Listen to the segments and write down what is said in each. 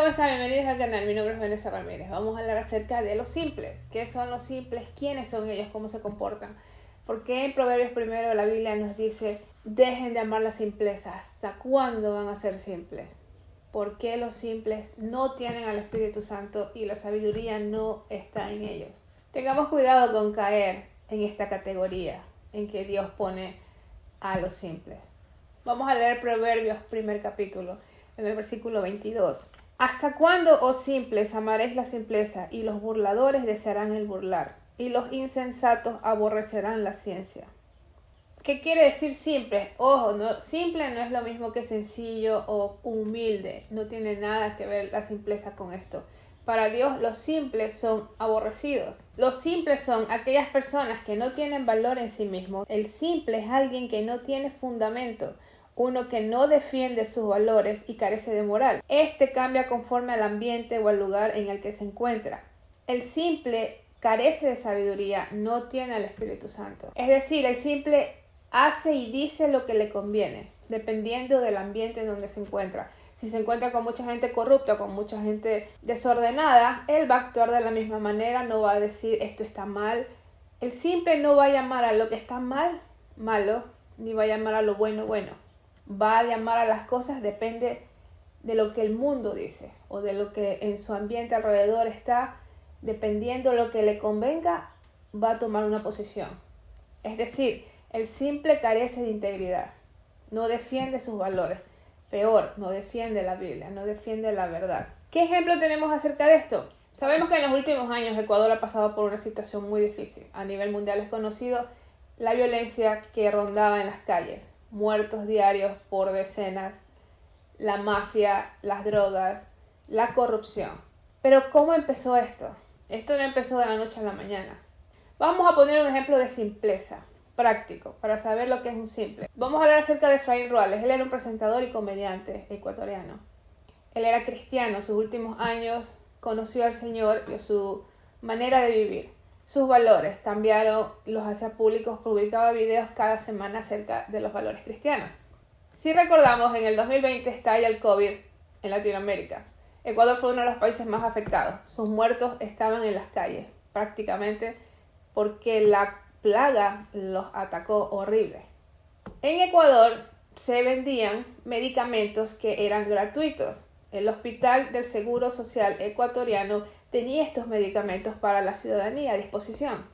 ¿cómo están? Bienvenidos al canal. Mi nombre es Vanessa Ramírez. Vamos a hablar acerca de los simples. ¿Qué son los simples? ¿Quiénes son ellos? ¿Cómo se comportan? Porque en Proverbios primero la Biblia nos dice: dejen de amar la simpleza. ¿Hasta cuándo van a ser simples? ¿Por qué los simples no tienen al Espíritu Santo y la sabiduría no está en ellos? Tengamos cuidado con caer en esta categoría en que Dios pone a los simples. Vamos a leer Proverbios, primer capítulo, en el versículo 22. ¿Hasta cuándo, oh simples, amaréis la simpleza, y los burladores desearán el burlar, y los insensatos aborrecerán la ciencia? ¿Qué quiere decir simple? Ojo, simple no es lo mismo que sencillo o humilde. No tiene nada que ver la simpleza con esto. Para Dios, los simples son aborrecidos. Los simples son aquellas personas que no tienen valor en sí mismos. El simple es alguien que no tiene fundamento, uno que no defiende sus valores y carece de moral. Este cambia conforme al ambiente o al lugar en el que se encuentra. El simple carece de sabiduría, no tiene al Espíritu Santo. Es decir, el simple hace y dice lo que le conviene, dependiendo del ambiente en donde se encuentra. Si se encuentra con mucha gente corrupta, con mucha gente desordenada, él va a actuar de la misma manera, no va a decir esto está mal. El simple no va a llamar a lo que está mal, malo, ni va a llamar a lo bueno, bueno. Va a llamar a las cosas, depende de lo que el mundo dice o de lo que en su ambiente alrededor está. Dependiendo de lo que le convenga, va a tomar una posición. Es decir, el simple carece de integridad, no defiende sus valores. Peor, no defiende la Biblia, no defiende la verdad. ¿Qué ejemplo tenemos acerca de esto? Sabemos que en los últimos años Ecuador ha pasado por una situación muy difícil. A nivel mundial es conocido la violencia que rondaba en las calles. Muertos diarios por decenas, la mafia, las drogas, la corrupción. Pero ¿cómo empezó esto? Esto no empezó de la noche a la mañana. Vamos a poner un ejemplo de simpleza, práctico, para saber lo que es un simple. Vamos a hablar acerca de Efraín Ruales. Él era un presentador y comediante ecuatoriano. Él era cristiano. Sus últimos años conoció al Señor y su manera de vivir. Sus valores cambiaron, los hacía públicos, publicaba videos cada semana acerca de los valores cristianos. Si recordamos, en el 2020 estalla el COVID en Latinoamérica. Ecuador fue uno de los países más afectados. Sus muertos estaban en las calles, prácticamente porque la plaga los atacó horrible. En Ecuador se vendían medicamentos que eran gratuitos. El Hospital del Seguro Social ecuatoriano tenía estos medicamentos para la ciudadanía a disposición.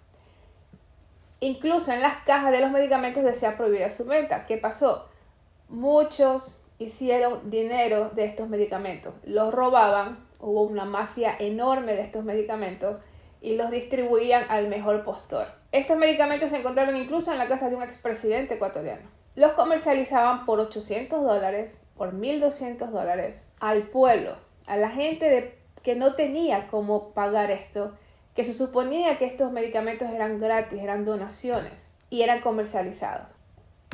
Incluso en las cajas de los medicamentos decía prohibida su venta. ¿Qué pasó? Muchos hicieron dinero de estos medicamentos. Los robaban, hubo una mafia enorme de estos medicamentos y los distribuían al mejor postor. Estos medicamentos se encontraron incluso en la casa de un expresidente ecuatoriano. Los comercializaban por $800, por $1,200 al pueblo, a la gente que no tenía cómo pagar esto, que se suponía que estos medicamentos eran gratis, eran donaciones y eran comercializados.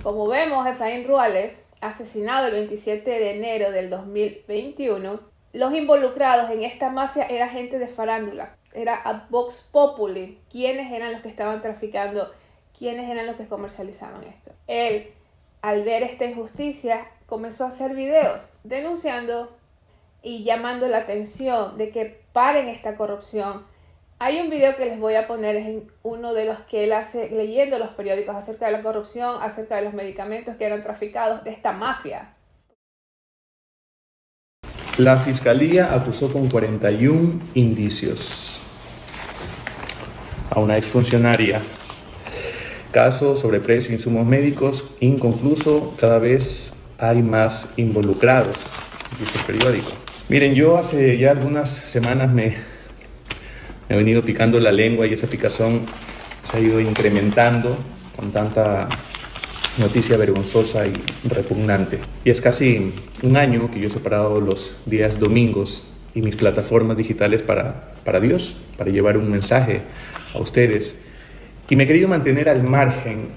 Como vemos, Efraín Ruales, asesinado el 27 de enero del 2021, los involucrados en esta mafia era gente de farándula, era a Vox Populi, quiénes eran los que estaban traficando, quiénes eran los que comercializaban esto. Él, al ver esta injusticia, comenzó a hacer videos denunciando y llamando la atención de que paren esta corrupción. Hay un video que les voy a poner, es uno de los que él hace leyendo los periódicos acerca de la corrupción, acerca de los medicamentos que eran traficados, de esta mafia. La Fiscalía acusó con 41 indicios a una exfuncionaria. Caso sobre precio de insumos médicos inconcluso, cada vez hay más involucrados, dice el periódico. Miren, yo hace ya algunas semanas me he venido picando la lengua y esa picazón se ha ido incrementando con tanta noticia vergonzosa y repugnante. Y es casi un año que yo he separado los días domingos y mis plataformas digitales para Dios, para llevar un mensaje a ustedes. Y me he querido mantener al margen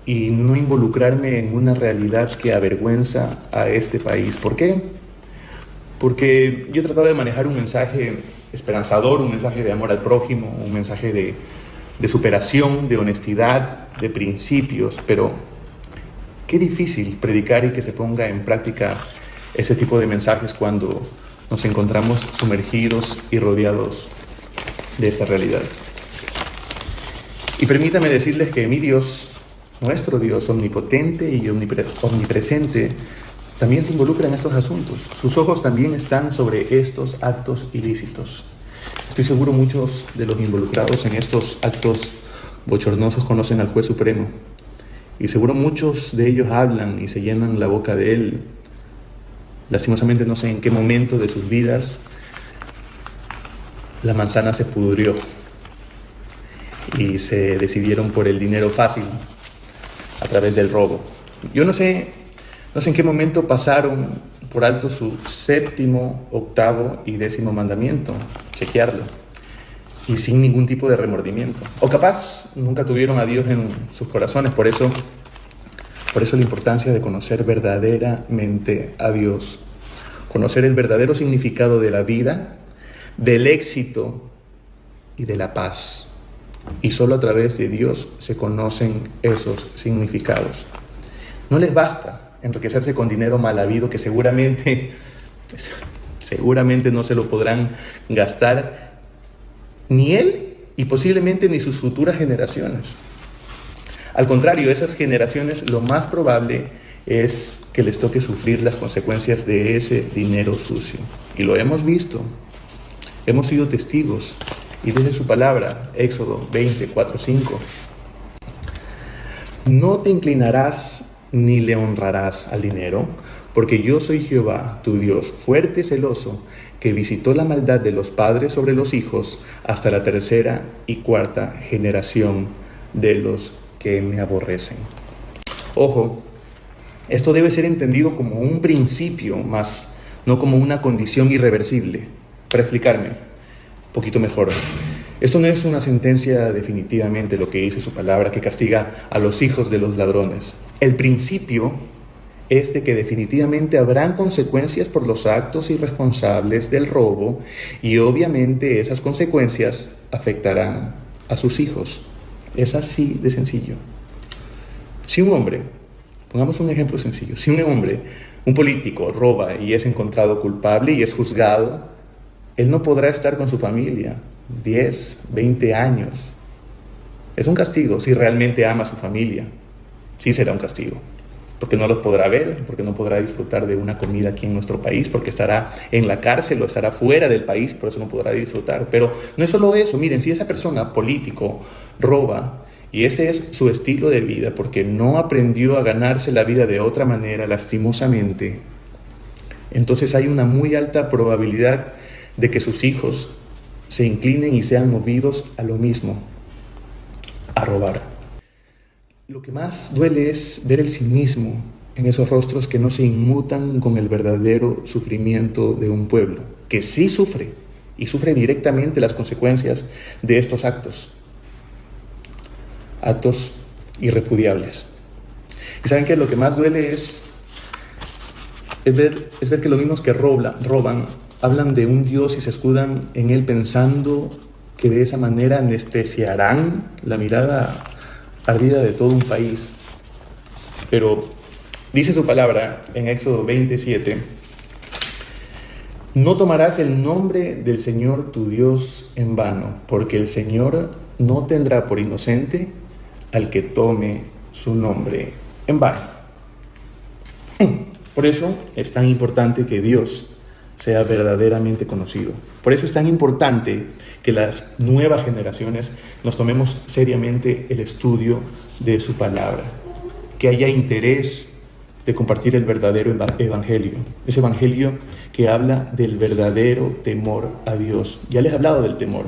y no involucrarme en una realidad que avergüenza a este país. ¿Por qué? Porque yo he tratado de manejar un mensaje esperanzador, un mensaje de amor al prójimo, un mensaje de superación, de honestidad, de principios, pero qué difícil predicar y que se ponga en práctica ese tipo de mensajes cuando nos encontramos sumergidos y rodeados de esta realidad. Y permítame decirles que mi Dios, nuestro Dios omnipotente y omnipresente, también se involucra en estos asuntos. Sus ojos también están sobre estos actos ilícitos. Estoy seguro muchos de los involucrados en estos actos bochornosos conocen al Juez Supremo. Y seguro muchos de ellos hablan y se llenan la boca de él. Lastimosamente no sé en qué momento de sus vidas la manzana se pudrió y se decidieron por el dinero fácil a través del robo. Yo no sé en qué momento pasaron por alto su 7º, 8º y 10º mandamiento, chequearlo, y sin ningún tipo de remordimiento. O capaz nunca tuvieron a Dios en sus corazones, por eso la importancia de conocer verdaderamente a Dios, conocer el verdadero significado de la vida, del éxito y de la paz. Y solo a través de Dios se conocen esos significados. No les basta enriquecerse con dinero mal habido que seguramente no se lo podrán gastar ni él y posiblemente ni sus futuras generaciones. Al contrario, esas generaciones lo más probable es que les toque sufrir las consecuencias de ese dinero sucio. Y lo hemos visto, hemos sido testigos. Y dice su palabra, Éxodo 20, 4, 5. No te inclinarás ni le honrarás al dinero, porque yo soy Jehová, tu Dios, fuerte y celoso, que visitó la maldad de los padres sobre los hijos hasta la 3ª y 4ª generación de los que me aborrecen. Ojo, esto debe ser entendido como un principio, más no como una condición irreversible. Para explicarme un poquito mejor, esto no es una sentencia definitivamente, lo que dice su palabra, que castiga a los hijos de los ladrones. El principio es de que definitivamente habrán consecuencias por los actos irresponsables del robo, y obviamente esas consecuencias afectarán a sus hijos. Es así de sencillo. Si un hombre, pongamos un ejemplo sencillo, si un hombre, un político, roba y es encontrado culpable y es juzgado, él no podrá estar con su familia 10, 20 años. Es un castigo si realmente ama a su familia. Sí será un castigo, porque no los podrá ver, porque no podrá disfrutar de una comida aquí en nuestro país, porque estará en la cárcel o estará fuera del país, por eso no podrá disfrutar. Pero no es solo eso, miren, si esa persona, político, roba, y ese es su estilo de vida, porque no aprendió a ganarse la vida de otra manera, lastimosamente, entonces hay una muy alta probabilidad de que sus hijos se inclinen y sean movidos a lo mismo, a robar. Lo que más duele es ver el cinismo en esos rostros que no se inmutan con el verdadero sufrimiento de un pueblo, que sí sufre, y sufre directamente las consecuencias de estos actos irrepudiables. ¿Y saben qué? Lo que más duele es ver que los mismos que roban hablan de un Dios y se escudan en él pensando que de esa manera anestesiarán la mirada ardida de todo un país. Pero dice su palabra en Éxodo 27, no tomarás el nombre del Señor tu Dios en vano, porque el Señor no tendrá por inocente al que tome su nombre en vano. Por eso es tan importante que Dios sea verdaderamente conocido. Por eso es tan importante que las nuevas generaciones nos tomemos seriamente el estudio de su palabra, que haya interés de compartir el verdadero evangelio, ese evangelio que habla del verdadero temor a Dios. Ya les he hablado del temor.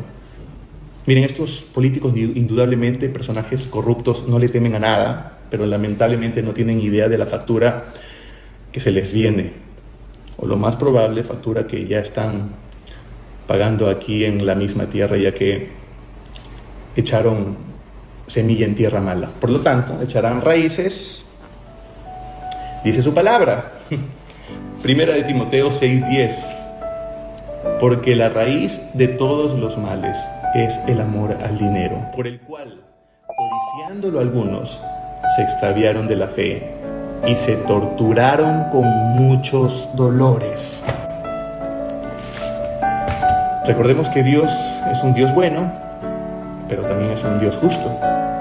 Miren, estos políticos, indudablemente personajes corruptos, no le temen a nada, pero lamentablemente no tienen idea de la factura que se les viene, o lo más probable, factura que ya están pagando aquí en la misma tierra, ya que echaron semilla en tierra mala. Por lo tanto, echarán raíces, dice su palabra, Primera de Timoteo 6:10, porque la raíz de todos los males es el amor al dinero, por el cual, codiciándolo algunos, se extraviaron de la fe y se torturaron con muchos dolores. Recordemos que Dios es un Dios bueno, pero también es un Dios justo.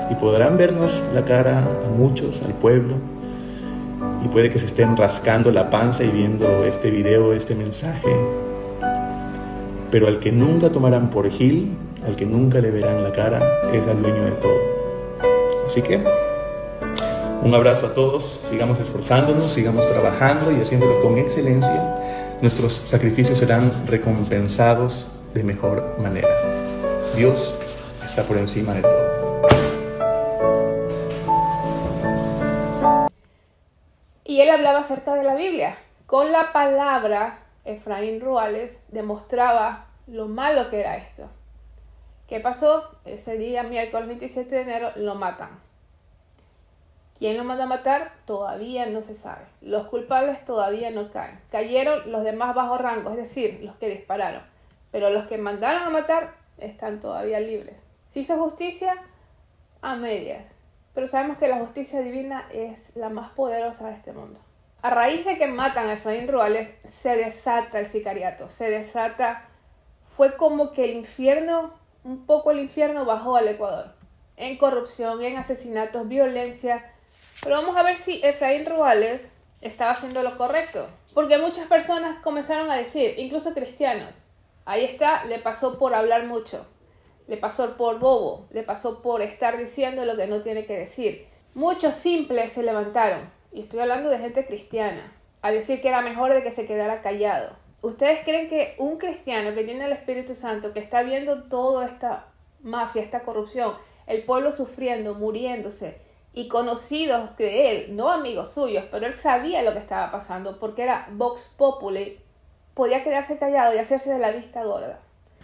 Y podrán vernos la cara a muchos, al pueblo, y puede que se estén rascando la panza y viendo este video, este mensaje. Pero al que nunca tomarán por gil, al que nunca le verán la cara, es al dueño de todo. Así que, un abrazo a todos, sigamos esforzándonos, sigamos trabajando y haciéndolo con excelencia. Nuestros sacrificios serán recompensados de mejor manera. Dios está por encima de todo. Y él hablaba acerca de la Biblia. Con la palabra, Efraín Ruales demostraba lo malo que era esto. ¿Qué pasó? Ese día, miércoles 27 de enero, lo matan. ¿Quién lo manda a matar? Todavía no se sabe. Los culpables todavía no caen. Cayeron los demás bajo rango, es decir, los que dispararon. Pero los que mandaron a matar están todavía libres. ¿Se hizo justicia? A medias. Pero sabemos que la justicia divina es la más poderosa de este mundo. A raíz de que matan a Efraín Ruales, se desata el sicariato. Fue como que un poco el infierno bajó al Ecuador. En corrupción, en asesinatos, violencia. Pero vamos a ver si Efraín Ruales estaba haciendo lo correcto. Porque muchas personas comenzaron a decir, incluso cristianos, ahí está, le pasó por hablar mucho. Le pasó por bobo, le pasó por estar diciendo lo que no tiene que decir. Muchos simples se levantaron, y estoy hablando de gente cristiana, a decir que era mejor de que se quedara callado. ¿Ustedes creen que un cristiano que tiene el Espíritu Santo, que está viendo toda esta mafia, esta corrupción, el pueblo sufriendo, muriéndose, y conocidos de él, no amigos suyos, pero él sabía lo que estaba pasando, porque era Vox Populi, podía quedarse callado y hacerse de la vista gorda?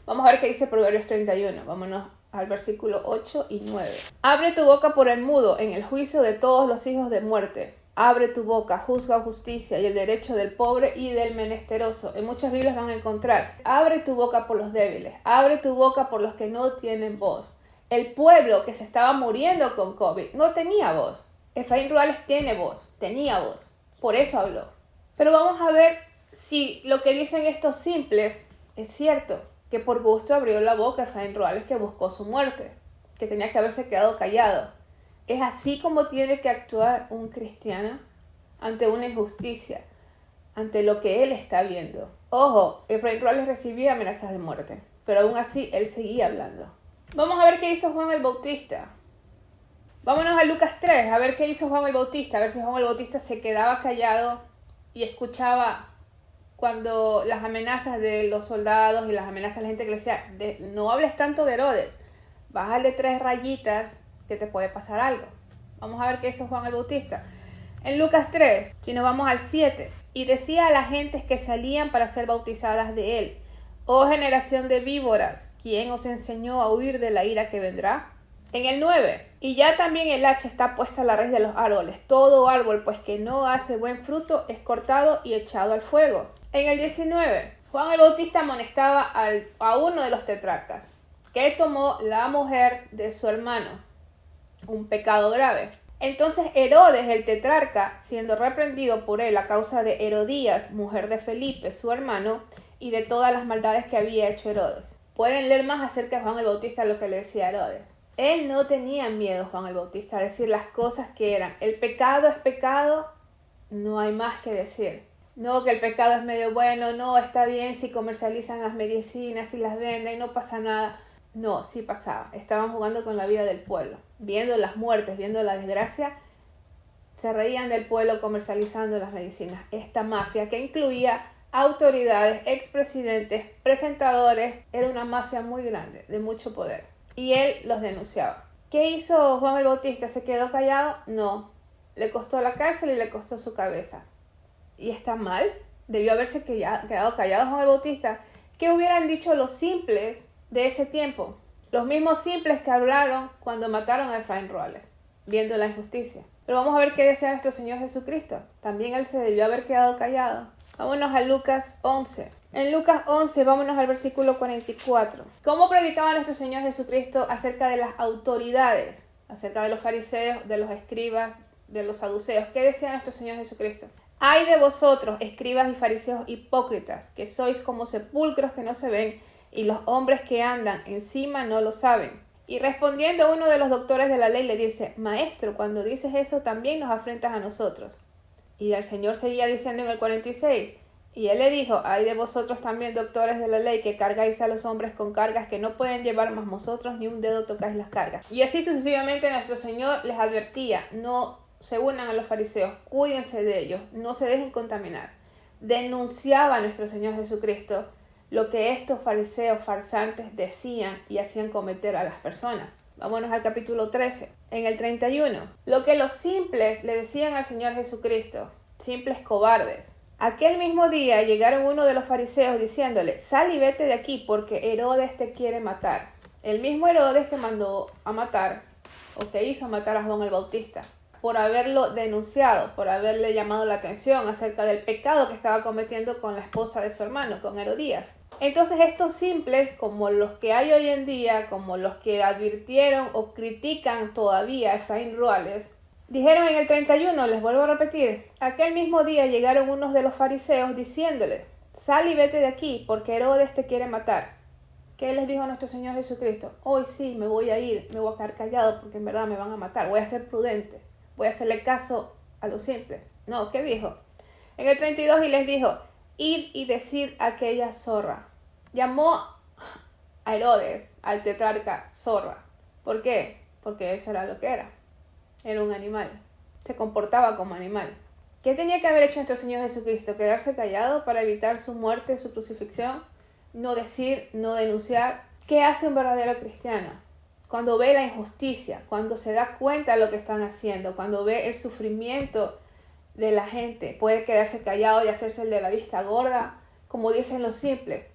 Vamos a ver qué dice Proverbios 31. Vámonos al versículo 8 y 9. Abre tu boca por el mudo en el juicio de todos los hijos de muerte. Abre tu boca, juzga justicia y el derecho del pobre y del menesteroso. En muchas Biblias van a encontrar. Abre tu boca por los débiles. Abre tu boca por los que no tienen voz. El pueblo que se estaba muriendo con COVID no tenía voz. Efraín Ruales tiene voz, tenía voz. Por eso habló. Pero vamos a ver si lo que dicen estos simples es cierto. Que por gusto abrió la boca Efraín Ruales, que buscó su muerte, que tenía que haberse quedado callado. ¿Es así como tiene que actuar un cristiano ante una injusticia, ante lo que él está viendo? Ojo, Efraín Ruales recibía amenazas de muerte, pero aún así él seguía hablando. Vamos a ver qué hizo Juan el Bautista. Vámonos a Lucas 3, a ver qué hizo Juan el Bautista, a ver si Juan el Bautista se quedaba callado y escuchaba cuando las amenazas de los soldados y las amenazas de la gente que le decía, no hables tanto de Herodes, bájale 3 rayitas que te puede pasar algo. Vamos a ver qué hizo Juan el Bautista. En Lucas 3, si nos vamos al 7, y decía a las gentes que salían para ser bautizadas de él, oh generación de víboras, ¿quién os enseñó a huir de la ira que vendrá? En el 9, y ya también el hacha está puesta a la raíz de los árboles. Todo árbol, pues que no hace buen fruto, es cortado y echado al fuego. En el 19, Juan el Bautista amonestaba a uno de los tetrarcas, que tomó la mujer de su hermano, un pecado grave. Entonces Herodes, el tetrarca, siendo reprendido por él a causa de Herodías, mujer de Felipe, su hermano, y de todas las maldades que había hecho Herodes. Pueden leer más acerca de Juan el Bautista, lo que le decía Herodes. Él no tenía miedo, Juan el Bautista, a decir las cosas que eran. El pecado es pecado, no hay más que decir. No, que el pecado es medio bueno, no, está bien si comercializan las medicinas, si las venden, no pasa nada. No, sí pasaba. Estaban jugando con la vida del pueblo, viendo las muertes, viendo la desgracia. Se reían del pueblo comercializando las medicinas. Esta mafia que incluía autoridades, expresidentes, presentadores, era una mafia muy grande, de mucho poder. Y él los denunciaba. ¿Qué hizo Juan el Bautista? ¿Se quedó callado? No. Le costó la cárcel y le costó su cabeza. ¿Y está mal? Debió haberse quedado callado Juan el Bautista. ¿Qué hubieran dicho los simples de ese tiempo? Los mismos simples que hablaron cuando mataron a Efraín Ruales, viendo la injusticia. Pero vamos a ver qué decía nuestro Señor Jesucristo. También él se debió haber quedado callado. Vámonos a Lucas 11. En Lucas 11, vámonos al versículo 44. ¿Cómo predicaba nuestro Señor Jesucristo acerca de las autoridades? Acerca de los fariseos, de los escribas, de los saduceos. ¿Qué decía nuestro Señor Jesucristo? ¡Ay de vosotros, escribas y fariseos hipócritas, que sois como sepulcros que no se ven y los hombres que andan encima no lo saben. Y respondiendo uno de los doctores de la ley le dice: Maestro, cuando dices eso también nos afrentas a nosotros. Y el Señor seguía diciendo en el 46, y él le dijo: Hay de vosotros también, doctores de la ley, que cargáis a los hombres con cargas que no pueden llevar, mas vosotros ni un dedo tocáis las cargas. Y así sucesivamente nuestro Señor les advertía: no se unan a los fariseos, cuídense de ellos, no se dejen contaminar. Denunciaba a nuestro Señor Jesucristo lo que estos fariseos farsantes decían y hacían cometer a las personas. Vámonos al capítulo 13, en el 31. Lo que los simples le decían al Señor Jesucristo, simples cobardes. Aquel mismo día llegaron uno de los fariseos diciéndole: Sal y vete de aquí, porque Herodes te quiere matar. El mismo Herodes que mandó a matar, o que hizo matar a Juan el Bautista, por haberlo denunciado, por haberle llamado la atención acerca del pecado que estaba cometiendo con la esposa de su hermano, con Herodías. Entonces estos simples, como los que hay hoy en día, como los que advirtieron o critican todavía a Efraín Ruales, dijeron en el 31, les vuelvo a repetir: aquel mismo día llegaron unos de los fariseos diciéndole: Sal y vete de aquí, porque Herodes te quiere matar. ¿Qué les dijo nuestro Señor Jesucristo? Hoy sí, me voy a ir, me voy a quedar callado porque en verdad me van a matar, voy a ser prudente, voy a hacerle caso a los simples. No, ¿qué dijo? En el 32 y les dijo: Id y decid a aquella zorra. Llamó a Herodes, al tetrarca, zorra. ¿Por qué? Porque eso era lo que era. Era un animal. Se comportaba como animal. ¿Qué tenía que haber hecho nuestro Señor Jesucristo? ¿Quedarse callado para evitar su muerte, su crucifixión? No decir, no denunciar. ¿Qué hace un verdadero cristiano? Cuando ve la injusticia, cuando se da cuenta de lo que están haciendo, cuando ve el sufrimiento de la gente, puede quedarse callado y hacerse el de la vista gorda, como dicen los simples.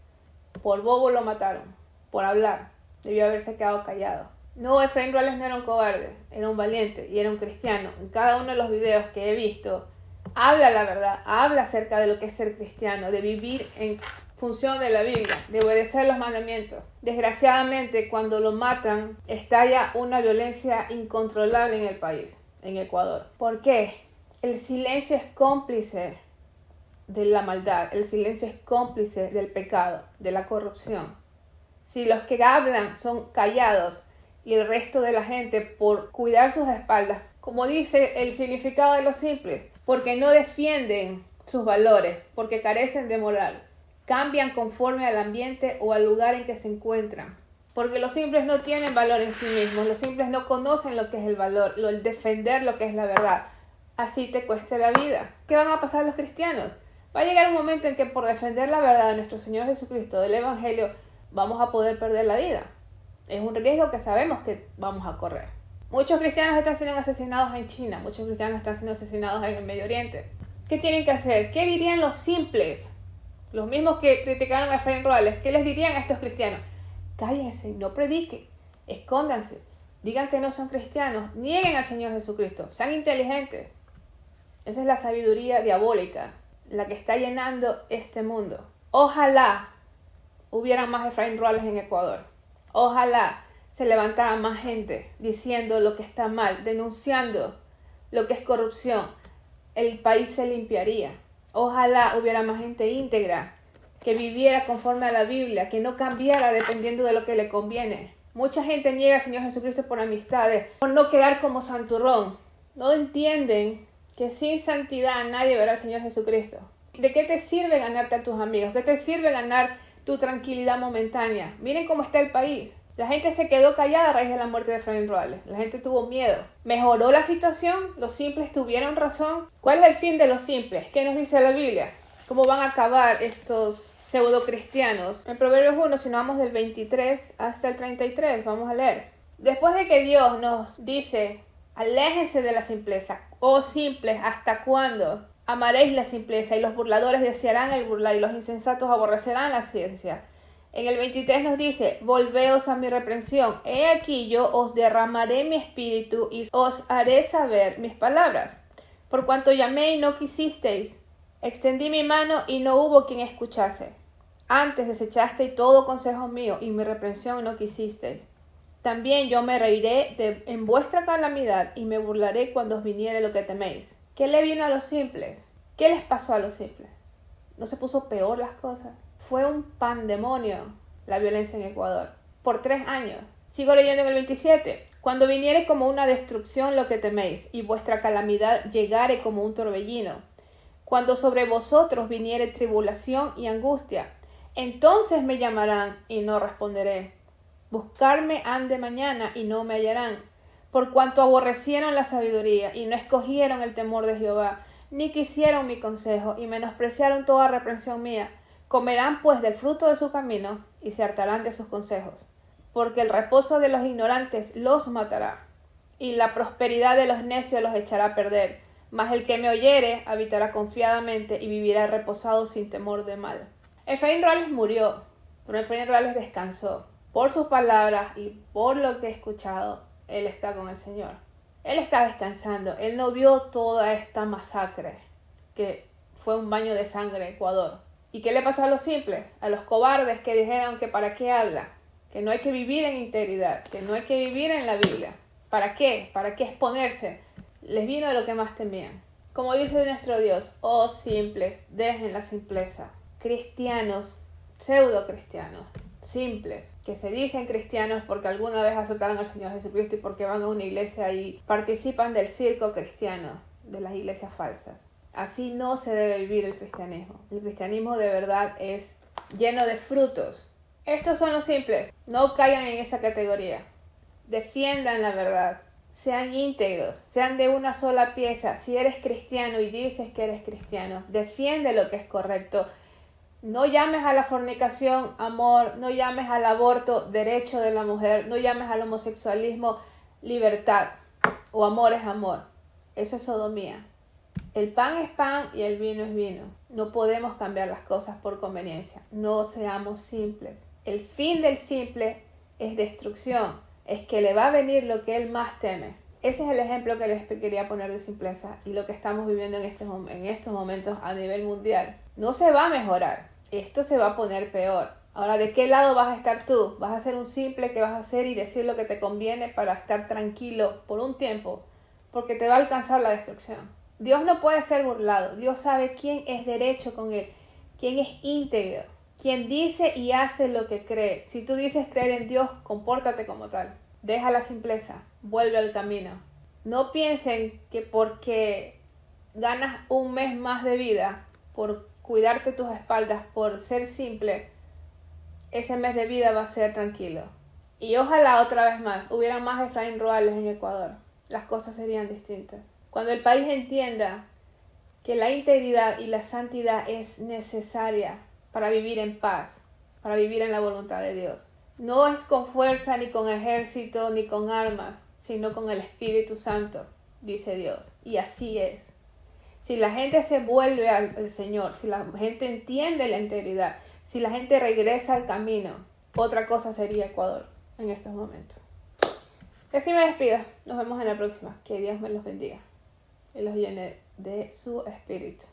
Por bobo lo mataron, por hablar. Debió haberse quedado callado. No, Efraín Ruales no era un cobarde, era un valiente y era un cristiano. En cada uno de los videos que he visto, habla la verdad, habla acerca de lo que es ser cristiano, de vivir en función de la Biblia, de obedecer los mandamientos. Desgraciadamente, cuando lo matan, estalla una violencia incontrolable en el país, en Ecuador. ¿Por qué? El silencio es cómplice de la maldad, el silencio es cómplice del pecado, de la corrupción. Si los que hablan son callados y el resto de la gente, por cuidar sus espaldas, como dice el significado de los simples, porque no defienden sus valores, porque carecen de moral, cambian conforme al ambiente o al lugar en que se encuentran. Porque los simples no tienen valor en sí mismos, los simples no conocen lo que es el valor, el defender lo que es la verdad. Así te cueste la vida. ¿Qué van a pasar los cristianos? Va a llegar un momento en que por defender la verdad de nuestro Señor Jesucristo, del Evangelio, vamos a poder perder la vida. Es un riesgo que sabemos que vamos a correr. Muchos cristianos están siendo asesinados en China, muchos cristianos están siendo asesinados en el Medio Oriente. ¿Qué tienen que hacer? ¿Qué dirían los simples? Los mismos que criticaron a Efraín Ruales, ¿qué les dirían a estos cristianos? Cállense, no prediquen, escóndanse, digan que no son cristianos, nieguen al Señor Jesucristo, sean inteligentes. Esa es la sabiduría diabólica, la que está llenando este mundo. Ojalá hubieran más Efraín Ruales en Ecuador. Ojalá se levantara más gente diciendo lo que está mal, denunciando lo que es corrupción. El país se limpiaría. Ojalá hubiera más gente íntegra, que viviera conforme a la Biblia, que no cambiara dependiendo de lo que le conviene. Mucha gente niega al Señor Jesucristo por amistades, por no quedar como santurrón. No entienden que sin santidad nadie verá al Señor Jesucristo. ¿De qué te sirve ganarte a tus amigos? ¿Qué te sirve ganar tu tranquilidad momentánea? Miren cómo está el país. La gente se quedó callada a raíz de la muerte de Efraín Ruales. La gente tuvo miedo. ¿Mejoró la situación? ¿Los simples tuvieron razón? ¿Cuál es el fin de los simples? ¿Qué nos dice la Biblia? ¿Cómo van a acabar estos pseudo cristianos? En Proverbios 1, si nos vamos del 23 hasta el 33, vamos a leer. Después de que Dios nos dice: aléjense de la simpleza, oh simples, ¿hasta cuándo amaréis la simpleza? Y los burladores desearán el burlar, y los insensatos aborrecerán la ciencia. En el 23 nos dice: volveos a mi reprensión. He aquí yo os derramaré mi espíritu y os haré saber mis palabras. Por cuanto llamé y no quisisteis, extendí mi mano y no hubo quien escuchase. Antes desechasteis todo consejo mío y mi reprensión no quisisteis. También yo me reiré en vuestra calamidad y me burlaré cuando os viniere lo que teméis. ¿Qué le vino a los simples? ¿Qué les pasó a los simples? ¿No se puso peor las cosas? Fue un pandemonio. la violencia en Ecuador. Por 3 años. Sigo leyendo en el 27. Cuando viniere como una destrucción lo que teméis, y vuestra calamidad llegare como un torbellino. Cuando sobre vosotros viniere tribulación y angustia, entonces me llamarán y no responderé. Buscarme han de mañana y no me hallarán, por cuanto aborrecieron la sabiduría y no escogieron el temor de Jehová, ni quisieron mi consejo y menospreciaron toda reprensión mía. Comerán pues del fruto de su camino y se hartarán de sus consejos, porque el reposo de los ignorantes los matará, y la prosperidad de los necios los echará a perder. Mas el que me oyere habitará confiadamente y vivirá reposado sin temor de mal. Efraín Robles murió, pero Efraín Robles descansó. Por sus palabras y por lo que he escuchado, él está con el Señor. Él está descansando. Él no vio toda esta masacre que fue un baño de sangre en Ecuador. ¿Y qué le pasó a los simples? A los cobardes que dijeron que para qué habla, que no hay que vivir en integridad, que no hay que vivir en la Biblia. ¿Para qué? ¿Para qué exponerse? Les vino de lo que más temían. Como dice nuestro Dios, oh simples, dejen la simpleza. Cristianos, pseudo cristianos, simples, que se dicen cristianos porque alguna vez aceptaron al Señor Jesucristo y porque van a una iglesia y participan del circo cristiano, de las iglesias falsas. Así no se debe vivir el cristianismo. El cristianismo de verdad es lleno de frutos. Estos son los simples. No caigan en esa categoría. Defiendan la verdad. Sean íntegros, sean de una sola pieza. Si eres cristiano y dices que eres cristiano, defiende lo que es correcto. No llames a la fornicación amor, no llames al aborto derecho de la mujer, no llames al homosexualismo libertad o amor es amor. Eso es sodomía. El pan es pan y el vino es vino. No podemos cambiar las cosas por conveniencia. No seamos simples. El fin del simple es destrucción. Es que le va a venir lo que él más teme. Ese es el ejemplo que les quería poner de simpleza y lo que estamos viviendo en estos momentos a nivel mundial. No se va a mejorar. Esto se va a poner peor. Ahora, ¿de qué lado vas a estar tú? ¿Vas a ser un simple que vas a hacer y decir lo que te conviene para estar tranquilo por un tiempo? Porque te va a alcanzar la destrucción. Dios no puede ser burlado. Dios sabe quién es derecho con él, quién es íntegro, quién dice y hace lo que cree. Si tú dices creer en Dios, compórtate como tal. Deja la simpleza, vuelve al camino. No piensen que porque ganas un mes más de vida, por cuidarte tus espaldas, por ser simple, ese mes de vida va a ser tranquilo. Y ojalá otra vez más, hubiera más Efraín Robles en Ecuador. Las cosas serían distintas. Cuando el país entienda que la integridad y la santidad es necesaria para vivir en paz, para vivir en la voluntad de Dios. No es con fuerza, ni con ejército, ni con armas, sino con el Espíritu Santo, dice Dios. Y así es. Si la gente se vuelve al Señor, si la gente entiende la integridad, si la gente regresa al camino, otra cosa sería Ecuador en estos momentos. Y así me despido. Nos vemos en la próxima. Que Dios me los bendiga y los llene de su espíritu.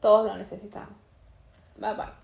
Todos lo necesitamos. Bye bye.